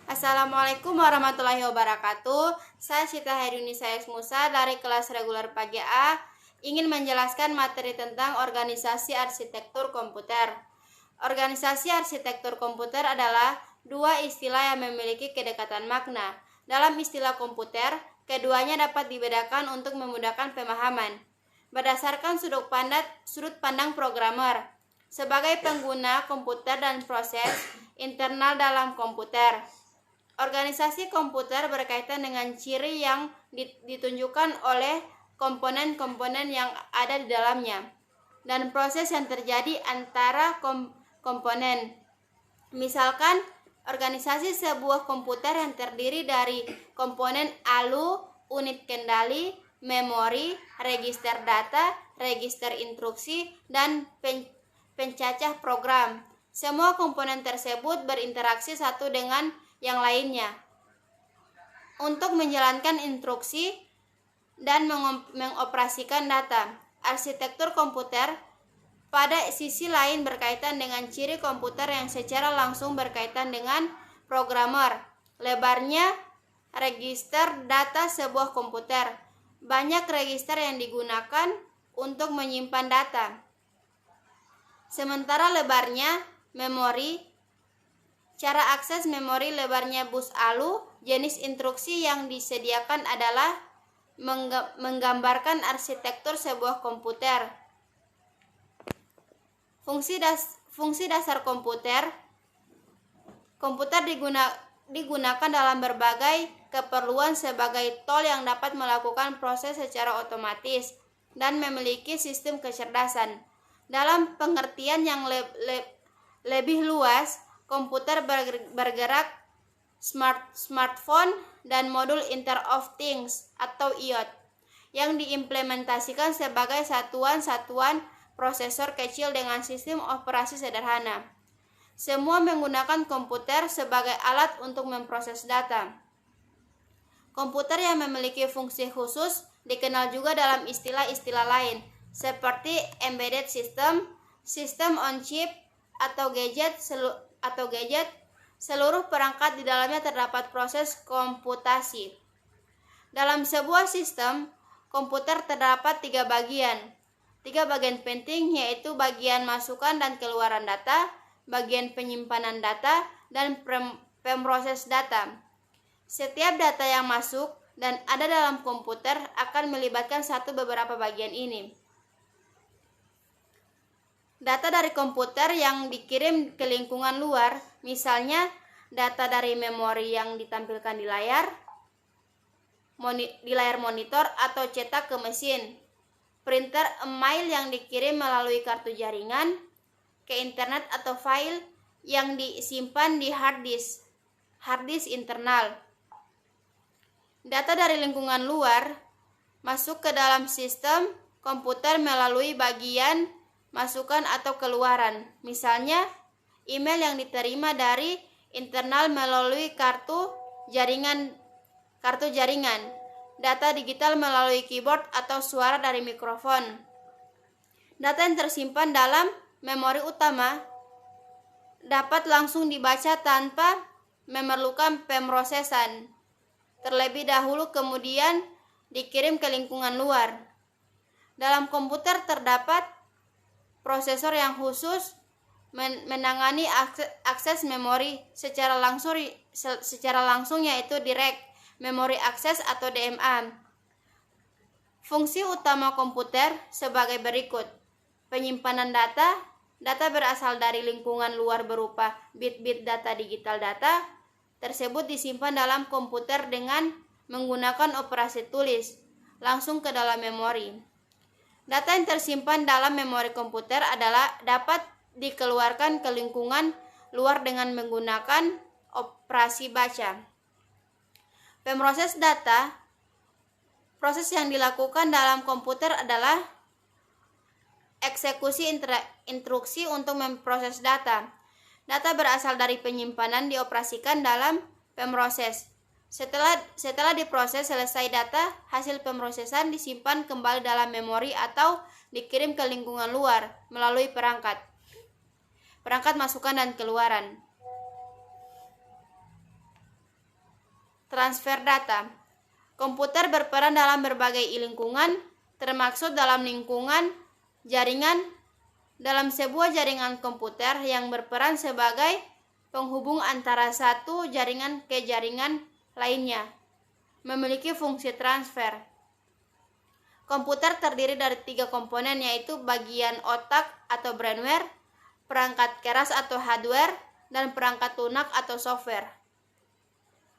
Assalamualaikum warahmatullahi wabarakatuh. Saya Sita Hairunisa X Musa dari kelas reguler pagi A ingin menjelaskan materi tentang organisasi arsitektur komputer. Organisasi arsitektur komputer adalah dua istilah yang memiliki kedekatan makna. Dalam istilah komputer, keduanya dapat dibedakan untuk memudahkan pemahaman. Berdasarkan sudut pandang programmer, sebagai pengguna komputer dan proses internal dalam komputer. Organisasi komputer berkaitan dengan ciri yang ditunjukkan oleh komponen-komponen yang ada di dalamnya dan proses yang terjadi antara komponen. Misalkan, organisasi sebuah komputer yang terdiri dari komponen ALU, unit kendali, memori, register data, register instruksi, dan pencacah program. Semua komponen tersebut berinteraksi satu dengan yang lainnya untuk menjalankan instruksi dan mengoperasikan data. Arsitektur komputer pada sisi lain berkaitan dengan ciri komputer yang secara langsung berkaitan dengan programmer. Lebarnya register data sebuah komputer. Banyak register yang digunakan untuk menyimpan data. Sementara lebarnya memori. Cara akses memori lebarnya bus ALU, jenis instruksi yang disediakan adalah menggambarkan arsitektur sebuah komputer. Fungsi dasar komputer. Komputer digunakan dalam berbagai keperluan sebagai tool yang dapat melakukan proses secara otomatis dan memiliki sistem kecerdasan. Dalam pengertian yang lebih luas, komputer bergerak, smartphone, dan modul Internet of Things atau IoT yang diimplementasikan sebagai satuan-satuan prosesor kecil dengan sistem operasi sederhana. Semua menggunakan komputer sebagai alat untuk memproses data. Komputer yang memiliki fungsi khusus dikenal juga dalam istilah-istilah lain seperti embedded system, system on chip, atau gadget. Seluruh perangkat di dalamnya terdapat proses komputasi. Dalam sebuah sistem komputer terdapat tiga bagian penting, yaitu bagian masukan dan keluaran data, bagian penyimpanan data, dan pemroses data. Setiap data yang masuk dan ada dalam komputer akan melibatkan beberapa bagian ini. Data dari komputer yang dikirim ke lingkungan luar, misalnya data dari memori yang ditampilkan di layar monitor atau cetak ke mesin, printer, email yang dikirim melalui kartu jaringan, ke internet atau file yang disimpan di hard disk internal. Data dari lingkungan luar masuk ke dalam sistem komputer melalui bagian masukan atau keluaran, misalnya email yang diterima dari internal melalui kartu jaringan, data digital melalui keyboard atau suara dari mikrofon. Data yang tersimpan dalam memori utama dapat langsung dibaca tanpa memerlukan pemrosesan terlebih dahulu, kemudian dikirim ke lingkungan luar. Dalam komputer terdapat prosesor yang khusus menangani akses memori secara langsung yaitu direct memory access atau DMA. Fungsi utama komputer sebagai berikut. Penyimpanan data. Data berasal dari lingkungan luar berupa bit-bit data digital. Data tersebut disimpan dalam komputer dengan menggunakan operasi tulis langsung ke dalam memori. Data yang tersimpan dalam memori komputer dapat dikeluarkan ke lingkungan luar dengan menggunakan operasi baca. Pemroses data. Proses yang dilakukan dalam komputer adalah eksekusi instruksi untuk memproses data. Data berasal dari penyimpanan dioperasikan dalam pemroses. Setelah diproses selesai data, hasil pemrosesan disimpan kembali dalam memori atau dikirim ke lingkungan luar melalui perangkat masukan dan keluaran. transfer data. Komputer berperan dalam berbagai lingkungan, termasuk dalam lingkungan jaringan. Dalam sebuah jaringan komputer yang berperan sebagai penghubung antara satu jaringan ke jaringan lainnya, memiliki fungsi transfer. Komputer terdiri dari 3 komponen, yaitu bagian otak atau brainware, perangkat keras atau hardware, dan perangkat lunak atau software.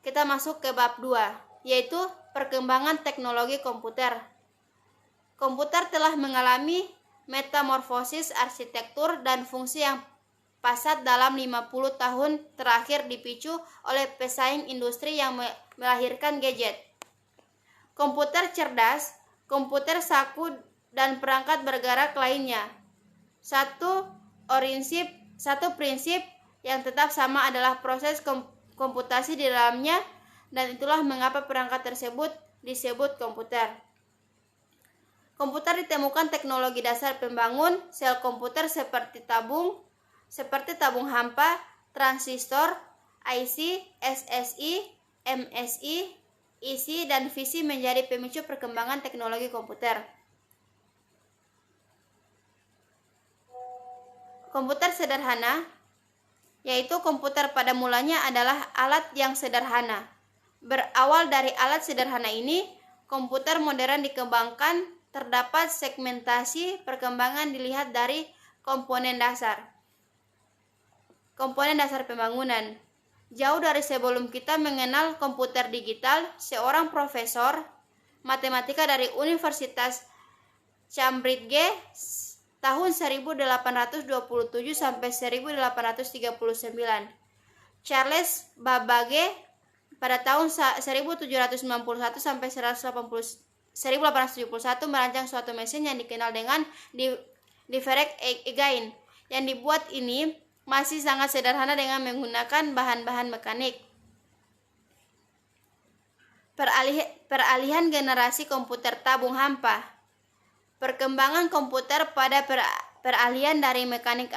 Kita masuk ke bab 2, yaitu perkembangan teknologi komputer. Komputer telah mengalami metamorfosis arsitektur dan fungsi yang pesat dalam 50 tahun terakhir, dipicu oleh pesaing industri yang melahirkan gadget, komputer cerdas, komputer saku, dan perangkat bergerak lainnya. Satu prinsip yang tetap sama adalah proses komputasi di dalamnya, dan itulah mengapa perangkat tersebut disebut komputer. Komputer ditemukan teknologi dasar pembangun sel komputer seperti tabung hampa, transistor, IC, SSI, MSI, IC, dan visi menjadi pemicu perkembangan teknologi komputer. Komputer sederhana, yaitu komputer pada mulanya adalah alat yang sederhana. Berawal dari alat sederhana ini, komputer modern dikembangkan. Terdapat segmentasi perkembangan dilihat dari komponen dasar. Komponen dasar pembangunan. Jauh dari sebelum kita mengenal komputer digital, seorang profesor matematika dari Universitas Cambridge tahun 1827 sampai 1839, Charles Babbage pada tahun 1791 sampai 1871 merancang suatu mesin yang dikenal dengan Direct Again. Yang dibuat ini masih sangat sederhana dengan menggunakan bahan-bahan mekanik. Peralihan generasi komputer tabung hampa. Perkembangan komputer pada peralihan dari mekanik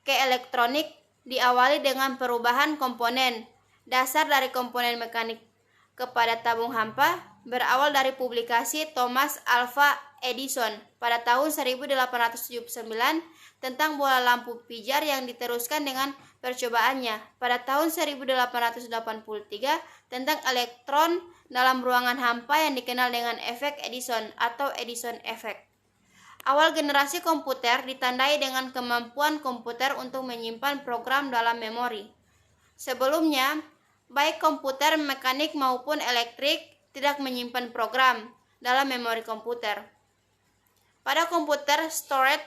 ke elektronik diawali dengan perubahan komponen dasar dari komponen mekanik kepada tabung hampa, berawal dari publikasi Thomas Alva Edison pada tahun 1879 tentang bola lampu pijar yang diteruskan dengan percobaannya pada tahun 1883 tentang elektron dalam ruangan hampa yang dikenal dengan efek Edison atau Edison Effect. Awal generasi komputer ditandai dengan kemampuan komputer untuk menyimpan program dalam memori. Sebelumnya, baik komputer mekanik maupun elektrik tidak menyimpan program dalam memori komputer. Pada komputer storage,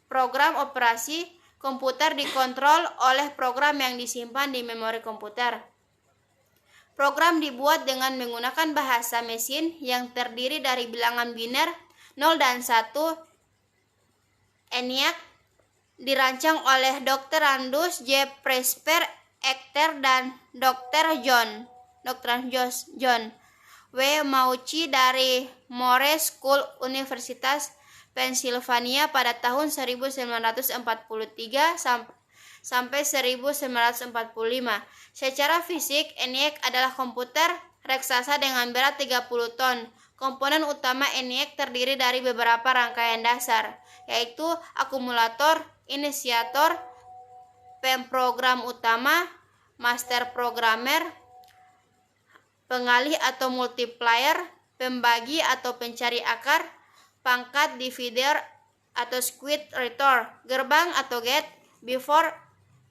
program operasi komputer dikontrol oleh program yang disimpan di memori komputer. Program dibuat dengan menggunakan bahasa mesin yang terdiri dari bilangan biner 0 dan 1. ENIAC dirancang oleh Dr. Andrews J. Presper Acter dan Dr. John W. Mauchi dari Moore School Universitas Pennsylvania pada tahun 1943 sampai 1945. Secara fisik, ENIAC adalah komputer raksasa dengan berat 30 ton. Komponen utama ENIAC terdiri dari beberapa rangkaian dasar, yaitu akumulator, inisiator, pemrogram utama, master programmer, pengalih atau multiplier, pembagi atau pencari akar, pangkat divider atau square root, gerbang atau gate, before,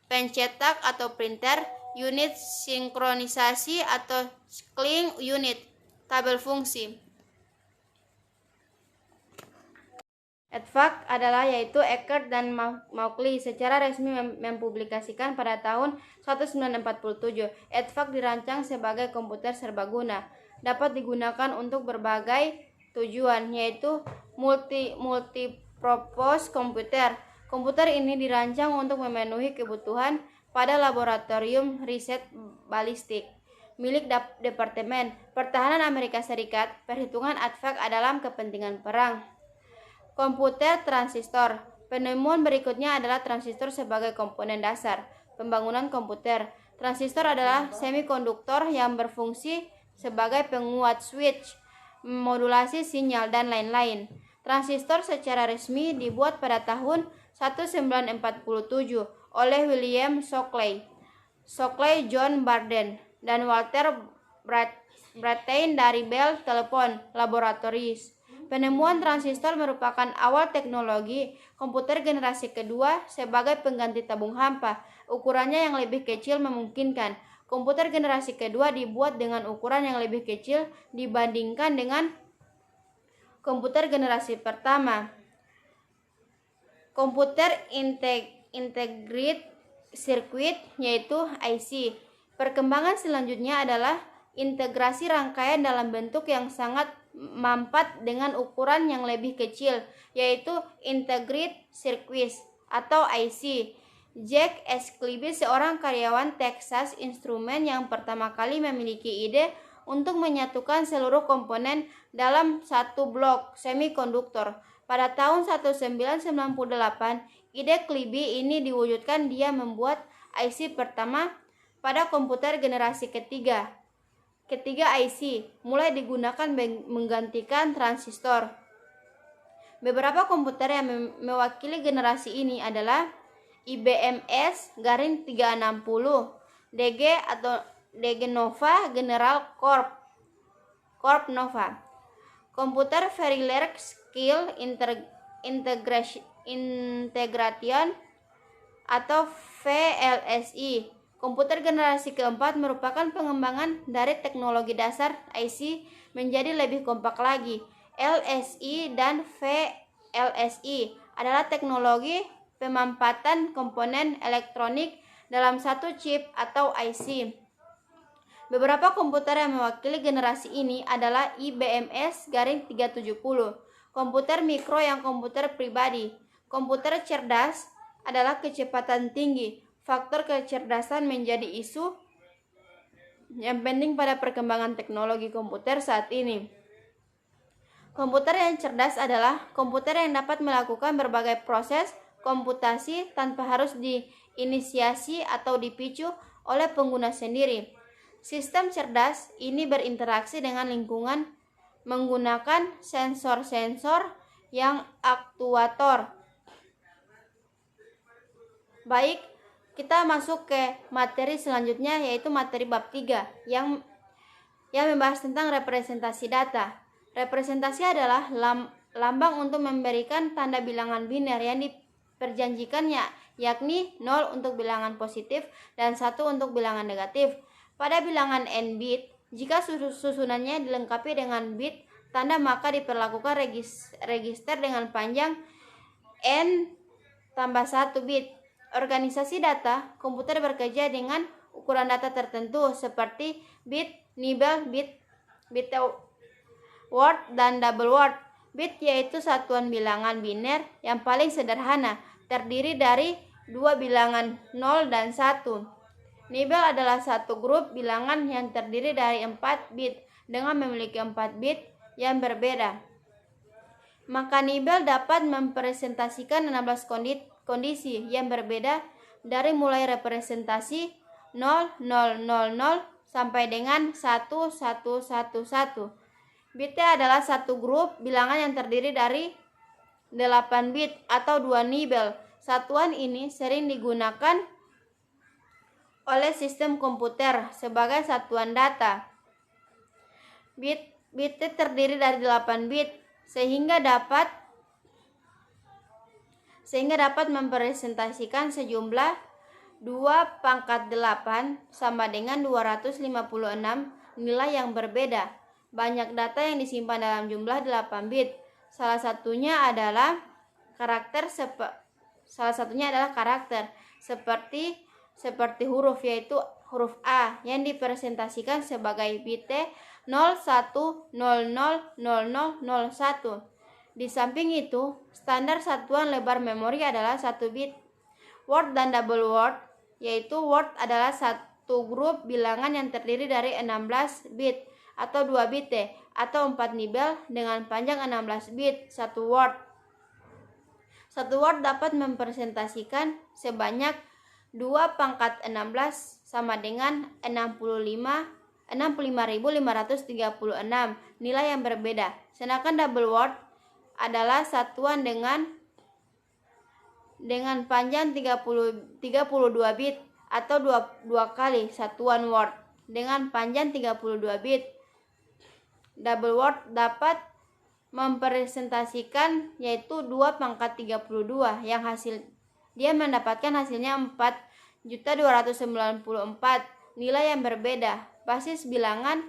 pencetak atau printer, unit sinkronisasi atau clean unit, tabel fungsi. EDVAC adalah yaitu Eckert dan Mauchly secara resmi mempublikasikan pada tahun 1947. EDVAC dirancang sebagai komputer serbaguna, dapat digunakan untuk berbagai tujuan, yaitu multipurpose komputer. Komputer ini dirancang untuk memenuhi kebutuhan pada laboratorium riset balistik milik Departemen Pertahanan Amerika Serikat. Perhitungan EDVAC adalah kepentingan perang. Komputer transistor. Penemuan berikutnya adalah transistor sebagai komponen dasar pembangunan komputer. Transistor adalah semikonduktor yang berfungsi sebagai penguat switch, modulasi sinyal, dan lain-lain. Transistor secara resmi dibuat pada tahun 1947 oleh William Shockley, John Barden, dan Walter Brattain dari Bell Telephone Laboratories. Penemuan transistor merupakan awal teknologi komputer generasi kedua sebagai pengganti tabung hampa. Ukurannya yang lebih kecil memungkinkan komputer generasi kedua dibuat dengan ukuran yang lebih kecil dibandingkan dengan komputer generasi pertama. Komputer Integrated Circuit, yaitu IC. Perkembangan selanjutnya adalah integrasi rangkaian dalam bentuk yang sangat mampat dengan ukuran yang lebih kecil, yaitu Integrated Circuits atau IC. Jack S. Kilby, seorang karyawan Texas Instruments yang pertama kali memiliki ide untuk menyatukan seluruh komponen dalam satu blok semikonduktor. Pada tahun 1998, ide Kilby ini diwujudkan. Dia membuat IC pertama pada komputer generasi ketiga IC mulai digunakan menggantikan transistor. Beberapa komputer yang mewakili generasi ini adalah IBM S-360, DG atau DG Nova, General Corp Nova, komputer Very Scale Integration atau VLSI. Komputer generasi keempat merupakan pengembangan dari teknologi dasar IC menjadi lebih kompak lagi. LSI dan VLSI adalah teknologi pemampatan komponen elektronik dalam satu chip atau IC. Beberapa komputer yang mewakili generasi ini adalah IBM S-370, komputer mikro yang komputer pribadi. Komputer cerdas adalah kecepatan tinggi. Faktor kecerdasan menjadi isu yang penting pada perkembangan teknologi komputer saat ini. Komputer yang cerdas adalah komputer yang dapat melakukan berbagai proses komputasi tanpa harus diinisiasi atau dipicu oleh pengguna sendiri. Sistem cerdas ini berinteraksi dengan lingkungan menggunakan sensor-sensor yang aktuator. Baik, kita masuk ke materi selanjutnya, yaitu materi bab 3 yang membahas tentang representasi data. Representasi adalah lambang untuk memberikan tanda bilangan biner yang diperjanjikannya, yakni 0 untuk bilangan positif dan 1 untuk bilangan negatif. Pada bilangan n bit, jika susunannya dilengkapi dengan bit tanda, maka diperlakukan register dengan panjang n tambah 1 bit. Organisasi data komputer bekerja dengan ukuran data tertentu seperti bit, nibble, bit word, dan double word. Bit yaitu satuan bilangan biner yang paling sederhana, terdiri dari dua bilangan 0 dan 1. Nibble adalah satu grup bilangan yang terdiri dari 4 bit dengan memiliki 4 bit yang berbeda. Maka nibble dapat mempresentasikan 16 kondisi yang berbeda dari mulai representasi 0, 0, 0, 0 sampai dengan 1, 1, 1, 1. Bit adalah satu grup bilangan yang terdiri dari 8 bit atau 2 nibble. Satuan ini sering digunakan oleh sistem komputer sebagai satuan data. Bit terdiri dari 8 bit sehingga dapat mempresentasikan sejumlah 2/8 sama dengan 256 nilai yang berbeda. Banyak data yang disimpan dalam jumlah 8 bit. Salah satunya adalah karakter seperti huruf, yaitu huruf A yang dipresentasikan sebagai bit 0, 1, 0, 0, 0, 0, 0, 1. Di samping itu, standar satuan lebar memori adalah 1 bit. Word dan double word, yaitu word adalah satu grup bilangan yang terdiri dari 16 bit atau 2 bit atau 4 nibble dengan panjang 16 bit. Satu word dapat mempresentasikan sebanyak 2/16 sama dengan 65.536 nilai yang berbeda. Sedangkan double word adalah satuan dengan panjang 32 bit atau dua kali satuan word dengan panjang 32 bit. Double word dapat mempresentasikan yaitu 2 pangkat 32 yang dia mendapatkan hasilnya 4.294 nilai yang berbeda. Basis bilangan,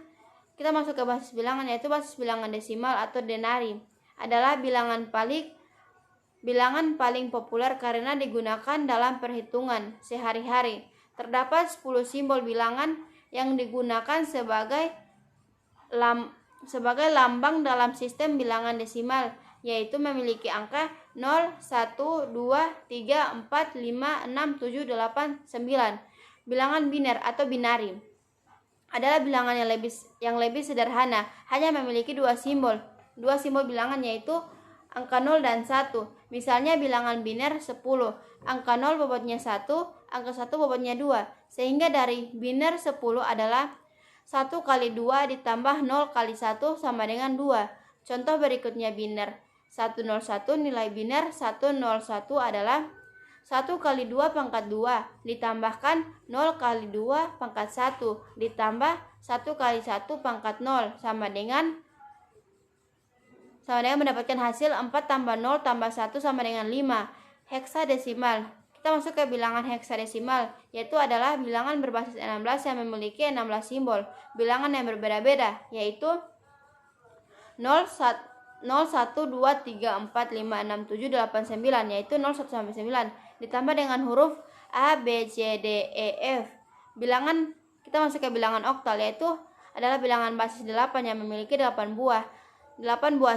kita masuk ke basis bilangan, yaitu basis bilangan desimal atau denari adalah bilangan paling populer karena digunakan dalam perhitungan sehari-hari. Terdapat 10 simbol bilangan yang digunakan sebagai lambang dalam sistem bilangan desimal, yaitu memiliki angka 0, 1, 2, 3, 4, 5, 6, 7, 8, 9. Bilangan biner atau binari adalah bilangan yang lebih sederhana, hanya memiliki dua simbol bilangan, yaitu angka 0 dan 1. Misalnya bilangan biner 10, angka 0 bobotnya 1, angka 1 bobotnya 2, sehingga dari biner 10 adalah 1 kali 2 ditambah 0 kali 1 sama dengan 2. Contoh berikutnya biner 101, nilai biner 101 adalah 1 kali 2 pangkat 2 ditambahkan 0 kali 2 pangkat 1 ditambah 1 kali 1 pangkat 0 sama dengan mendapatkan hasil 4 tambah 0 tambah 1 sama dengan 5. Heksadesimal. Kita masuk ke bilangan heksadesimal, yaitu adalah bilangan berbasis 16 yang memiliki 16 simbol bilangan yang berbeda-beda, yaitu 0, 1, 2, 3, 4, 5, 6, 7, 8, 9, yaitu 0, 1 sampai 9 ditambah dengan huruf A, B, C, D, E, F. Bilangan, kita masuk ke bilangan oktal, yaitu adalah bilangan basis 8 yang memiliki 8 buah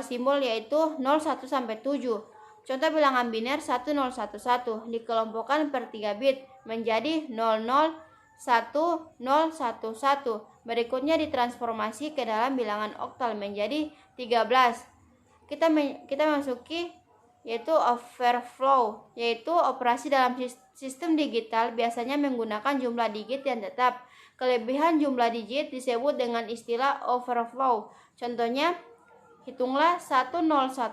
simbol, yaitu 0, 1 sampai 7. Contoh bilangan biner 1011 dikelompokkan per 3 bit menjadi 00, 1011. Berikutnya ditransformasi ke dalam bilangan oktal menjadi 13. Kita masuki yaitu overflow, yaitu operasi dalam sistem digital biasanya menggunakan jumlah digit yang tetap. Kelebihan jumlah digit disebut dengan istilah overflow. Contohnya, hitunglah 1011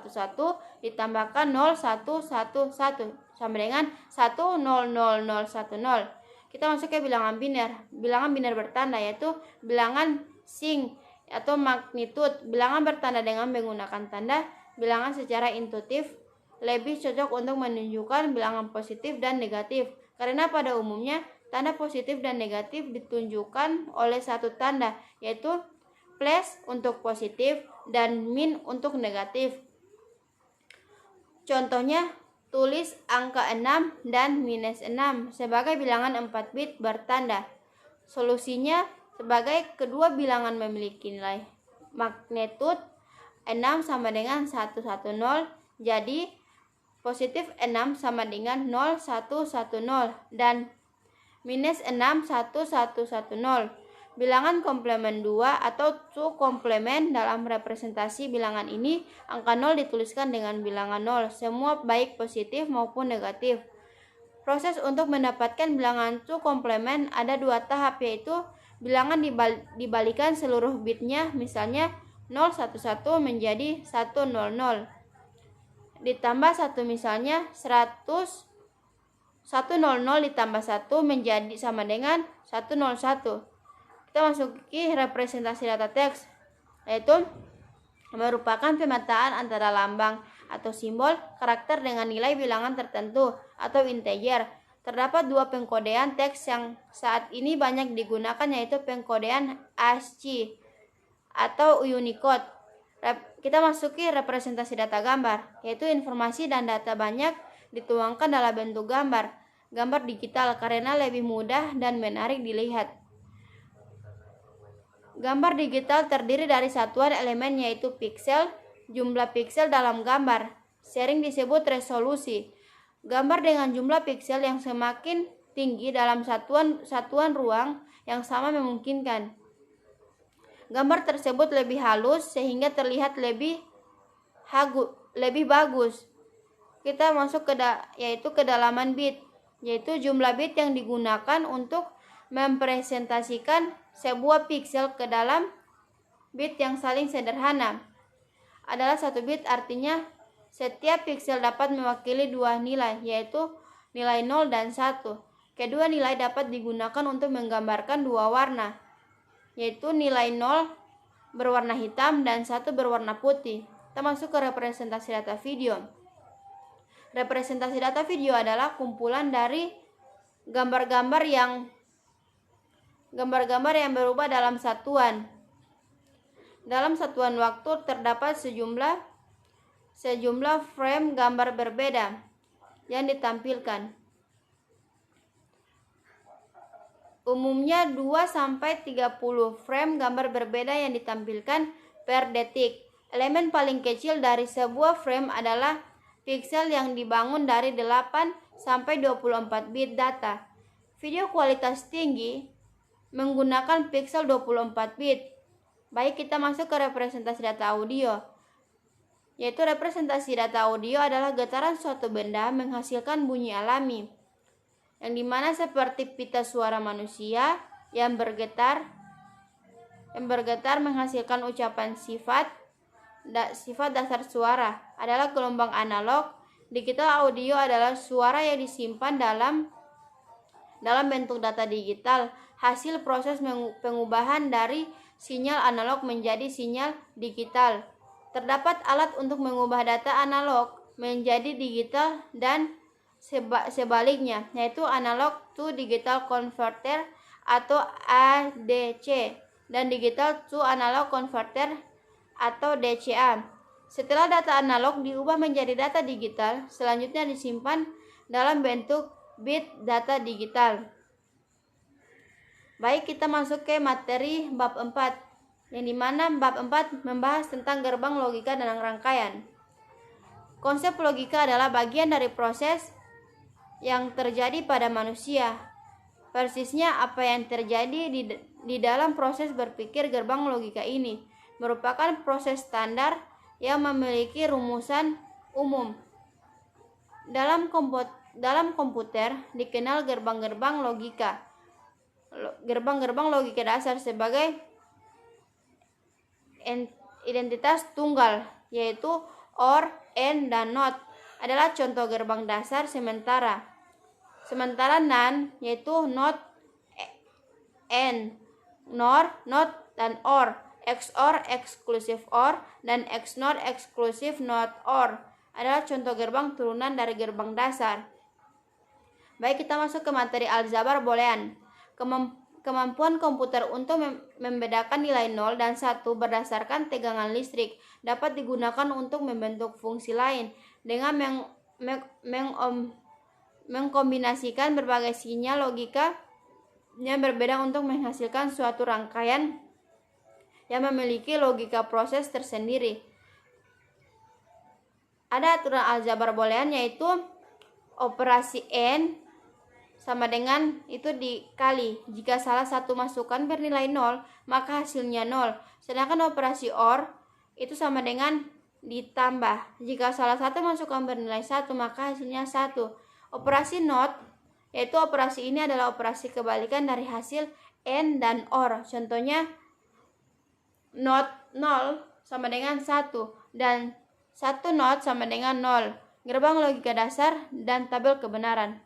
ditambahkan 0111 sama dengan 100010. Kita masuk ke bilangan biner. Bilangan biner bertanda, yaitu bilangan sing atau magnitude. Bilangan bertanda dengan menggunakan tanda bilangan secara intuitif lebih cocok untuk menunjukkan bilangan positif dan negatif, karena pada umumnya tanda positif dan negatif ditunjukkan oleh satu tanda, yaitu plus untuk positif dan min untuk negatif. Contohnya, tulis angka 6 dan minus 6 sebagai bilangan 4 bit bertanda. Solusinya, sebagai kedua bilangan memiliki nilai magnitude 6 sama dengan 110, jadi positif 6 sama dengan 0110 dan minus 6 1110. Bilangan komplement 2 atau 2 komplement dalam representasi bilangan ini, angka 0 dituliskan dengan bilangan 0, semua baik positif maupun negatif. Proses untuk mendapatkan bilangan 2 komplement ada 2 tahap, yaitu bilangan dibalikan seluruh bitnya, misalnya 011 menjadi 100, ditambah 1 misalnya 100 ditambah 1 menjadi sama dengan 101. Kita masuki representasi data teks, yaitu merupakan pemetaan antara lambang atau simbol karakter dengan nilai bilangan tertentu atau integer. Terdapat 2 pengkodean teks yang saat ini banyak digunakan, yaitu pengkodean ASCII atau Unicode. Kita masuki representasi data gambar, yaitu informasi dan data banyak dituangkan dalam bentuk gambar digital karena lebih mudah dan menarik dilihat. Gambar digital terdiri dari satuan elemen, yaitu piksel. Jumlah piksel dalam gambar sering disebut resolusi. Gambar dengan jumlah piksel yang semakin tinggi dalam satuan ruang yang sama memungkinkan gambar tersebut lebih halus sehingga terlihat lebih bagus. Kita masuk ke kedalaman bit, yaitu jumlah bit yang digunakan untuk mempresentasikan sebuah piksel ke dalam bit yang saling sederhana. Adalah 1 bit, artinya setiap piksel dapat mewakili 2 nilai, yaitu nilai 0 dan 1. Kedua nilai dapat digunakan untuk menggambarkan 2 warna, yaitu nilai 0 berwarna hitam dan 1 berwarna putih. Kita masuk ke representasi data video. Representasi data video adalah kumpulan dari gambar-gambar yang berubah dalam satuan. Dalam satuan waktu terdapat sejumlah frame gambar berbeda yang ditampilkan. Umumnya 2-30 frame gambar berbeda yang ditampilkan per detik. Elemen paling kecil dari sebuah frame adalah piksel yang dibangun dari 8-24 bit data. Video kualitas tinggi menggunakan piksel 24 bit. Baik, kita masuk ke representasi data audio. Yaitu representasi data audio adalah getaran suatu benda menghasilkan bunyi alami, yang dimana seperti pita suara manusia yang bergetar menghasilkan ucapan sifat dasar suara adalah gelombang analog. Digital audio adalah suara yang disimpan dalam bentuk data digital, hasil proses pengubahan dari sinyal analog menjadi sinyal digital. Terdapat alat untuk mengubah data analog menjadi digital dan sebaliknya, yaitu analog to digital converter atau ADC dan digital to analog converter atau DCA. Setelah data analog diubah menjadi data digital, selanjutnya disimpan dalam bentuk bit data digital. Baik, kita masuk ke materi bab 4, yang dimana bab 4 membahas tentang gerbang logika dan rangkaian. Konsep logika adalah bagian dari proses yang terjadi pada manusia. Persisnya apa yang terjadi di dalam proses berpikir gerbang logika ini merupakan proses standar yang memiliki rumusan umum. Dalam komputer dikenal gerbang-gerbang logika. Gerbang-gerbang logika dasar sebagai identitas tunggal, yaitu OR, AND, dan NOT adalah contoh gerbang dasar. Sementara NAND, yaitu NOT, AND, NOR, NOT, dan OR, XOR, exclusive OR, dan XNOR, exclusive NOT OR adalah contoh gerbang turunan dari gerbang dasar. Baik, kita masuk ke materi aljabar boolean. Kemampuan komputer untuk membedakan nilai 0 dan 1 berdasarkan tegangan listrik dapat digunakan untuk membentuk fungsi lain dengan mengkombinasikan berbagai sinyal logika yang berbeda untuk menghasilkan suatu rangkaian yang memiliki logika proses tersendiri. Ada aturan aljabar boolean, yaitu operasi AND sama dengan itu dikali. Jika salah satu masukan bernilai 0, maka hasilnya 0. Sedangkan operasi OR itu sama dengan ditambah. Jika salah satu masukan bernilai 1, maka hasilnya 1. Operasi NOT, yaitu operasi ini adalah operasi kebalikan dari hasil AND dan OR. Contohnya NOT 0 sama dengan 1 dan 1 NOT sama dengan 0. Gerbang logika dasar dan tabel kebenaran.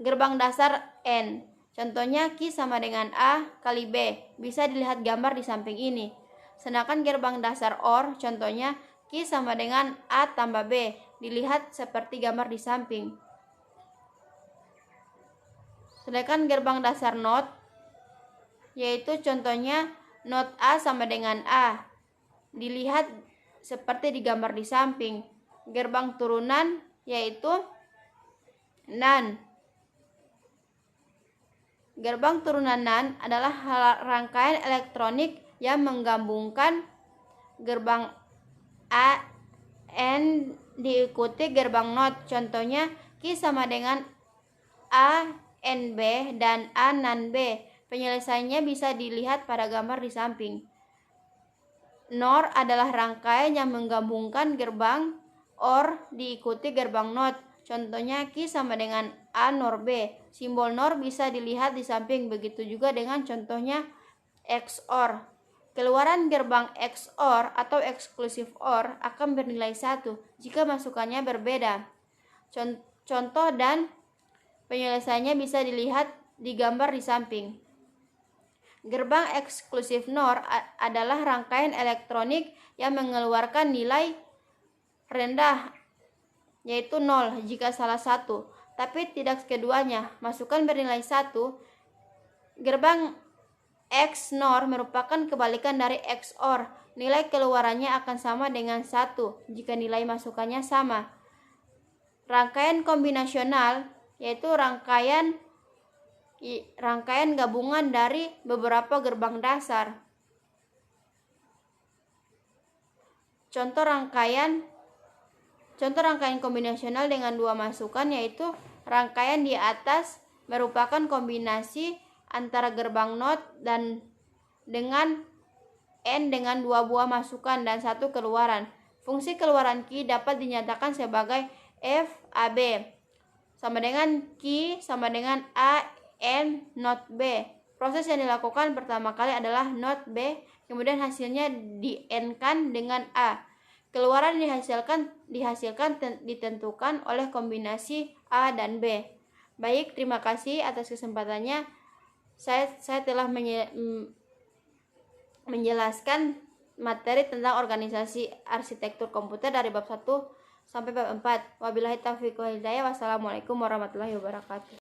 Gerbang dasar AND, contohnya Q sama dengan A kali B, bisa dilihat gambar di samping ini. Sedangkan gerbang dasar OR, contohnya Q sama dengan A tambah B, dilihat seperti gambar di samping. Sedangkan gerbang dasar NOT, yaitu contohnya NOT A sama dengan A, dilihat seperti di gambar di samping. Gerbang turunan yaitu NAND. Gerbang turunan NAND adalah rangkaian elektronik yang menggabungkan gerbang A N diikuti gerbang NOT. Contohnya Q sama dengan A NB dan A NAND B. Penyelesaiannya bisa dilihat pada gambar di samping. NOR adalah rangkaian yang menggabungkan gerbang OR diikuti gerbang NOT. Contohnya Q sama dengan A NOR B. Simbol NOR bisa dilihat di samping, begitu juga dengan contohnya XOR. Keluaran gerbang XOR atau exclusive OR akan bernilai 1 jika masukannya berbeda. Contoh dan penyelesaiannya bisa dilihat di gambar di samping. Gerbang eksklusif NOR adalah rangkaian elektronik yang mengeluarkan nilai rendah, yaitu 0 jika salah satu, tapi tidak keduanya. Masukan bernilai 1. Gerbang XNOR merupakan kebalikan dari XOR. Nilai keluarannya akan sama dengan 1 jika nilai masukannya sama. Rangkaian kombinasional yaitu rangkaian gabungan dari beberapa gerbang dasar. Contoh rangkaian kombinasional dengan 2 masukan yaitu rangkaian di atas merupakan kombinasi antara gerbang NOT dan dengan N dengan 2 buah masukan dan 1 keluaran. Fungsi keluaran key dapat dinyatakan sebagai F AB sama dengan key sama dengan A N NOT B. Proses yang dilakukan pertama kali adalah NOT B, kemudian hasilnya di N-kan dengan A. Keluaran dihasilkan ditentukan oleh kombinasi A dan B. Baik, terima kasih atas kesempatannya. Saya telah menjelaskan materi tentang organisasi arsitektur komputer dari bab 1 sampai bab 4. Wabillahi taufiq wal hidayah. Wassalamualaikum warahmatullahi wabarakatuh.